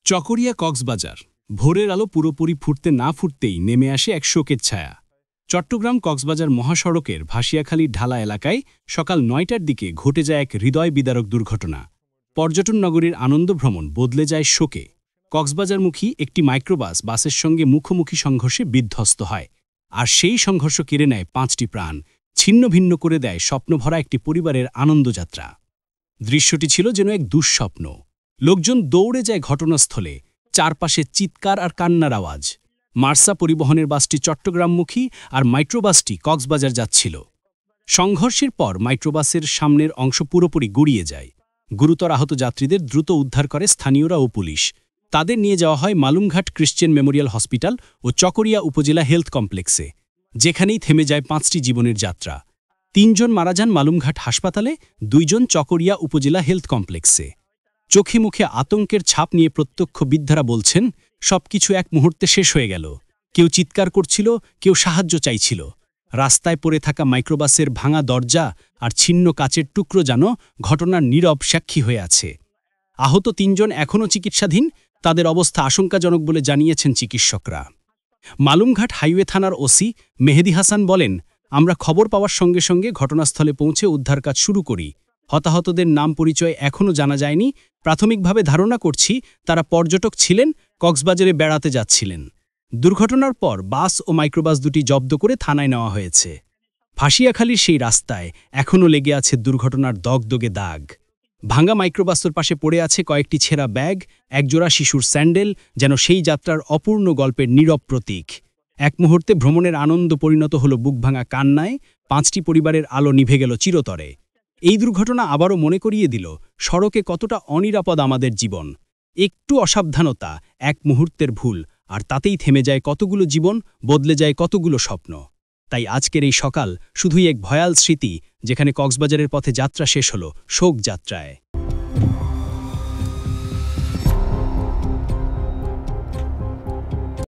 চকরিয়া কক্সবাজার ভোরের আলো পুরোপুরি ফুটতে না ফুটতেই নেমে আসে এক শোকের ছায়া। চট্টগ্রাম কক্সবাজার মহাসড়কের ভাসিয়াখালীর ঢালা এলাকায় সকাল ৯টার দিকে ঘটে যায় এক হৃদয় বিদারক দুর্ঘটনা। পর্যটন নগরীর আনন্দ ভ্রমণ বদলে যায় শোকে। কক্সবাজারমুখী একটি মাইক্রোবাস বাসের সঙ্গে মুখোমুখি সংঘর্ষে বিধ্বস্ত হয়, আর সেই সংঘর্ষ কেড়ে নেয় ৫টি প্রাণ, ছিন্ন ভিন্ন করে দেয় স্বপ্নভরা একটি পরিবারের আনন্দযাত্রা। দৃশ্যটি ছিল যেন এক দুঃস্বপ্ন। লোকজন দৌড়ে যায় ঘটনাস্থলে, চারপাশে চিৎকার আর কান্নার আওয়াজ। মার্সা পরিবহনের বাসটি চট্টগ্রামমুখী আর মাইক্রোবাসটি কক্সবাজার যাচ্ছিল। সংঘর্ষের পর মাইক্রোবাসের সামনের অংশ পুরোপুরি গুড়িয়ে যায়। গুরুতর আহত যাত্রীদের দ্রুত উদ্ধার করে স্থানীয়রা ও পুলিশ। তাদের নিয়ে যাওয়া হয় মালুমঘাট ক্রিশ্চিয়ান মেমোরিয়াল হসপিটাল ও চকরিয়া উপজেলা হেলথ কমপ্লেক্সে, যেখানেই থেমে যায় ৫টি জীবনের যাত্রা। ৩ জন মারা যান মালুমঘাট হাসপাতালে, ২ জন চকরিয়া উপজেলা হেলথ কমপ্লেক্সে। চোখে মুখে আতঙ্কের ছাপ নিয়ে প্রত্যক্ষবিদরা বলছেন, সবকিছু এক মুহূর্তে শেষ হয়ে গেল। কেউ চিৎকার করছিল, কেউ সাহায্য চাইছিল। রাস্তায় পড়ে থাকা মাইক্রোবাসের ভাঙা দরজা আর ছিন্ন কাচের টুকরো যেন ঘটনার নীরব সাক্ষী হয়ে আছে। আহত ৩ জন এখনও চিকিৎসাধীন, তাদের অবস্থা আশঙ্কাজনক বলে জানিয়েছেন চিকিৎসকরা। মালুমঘাট হাইওয়ে থানার ওসি মেহেদি হাসান বলেন, আমরা খবর পাওয়ার সঙ্গে সঙ্গে ঘটনাস্থলে পৌঁছে উদ্ধার কাজ শুরু করি। হতাহতদের নাম পরিচয় এখনও জানা যায়নি। প্রাথমিকভাবে ধারণা করছি তারা পর্যটক ছিলেন, কক্সবাজারে বেড়াতে যাচ্ছিলেন। দুর্ঘটনার পর বাস ও মাইক্রোবাস দুটি জব্দ করে থানায় নেওয়া হয়েছে। ভাসিয়াখালীর সেই রাস্তায় এখনও লেগে আছে দুর্ঘটনার দগদগে দাগ। ভাঙা মাইক্রোবাসের পাশে পড়ে আছে কয়েকটি ছেঁড়া ব্যাগ, একজোড়া শিশুর স্যান্ডেল, যেন সেই যাত্রার অপূর্ণ গল্পের নীরব প্রতীক। এক মুহূর্তে ভ্রমণের আনন্দ পরিণত হল বুকভাঙা কান্নায়, ৫টি পরিবারের আলো নিভে গেল চিরতরে। এই দুর্ঘটনা আবারও মনে করিয়ে দিল সড়কে কতটা অনিরাপদ আমাদের জীবন। একটু অসাবধানতা, এক মুহূর্তের ভুল, আর তাতেই থেমে যায় কতগুলো জীবন, বদলে যায় কতগুলো স্বপ্ন। তাই আজকের এই সকাল শুধুই এক ভয়াল স্মৃতি, যেখানে কক্সবাজারের পথে যাত্রা শেষ হল শোক যাত্রায়।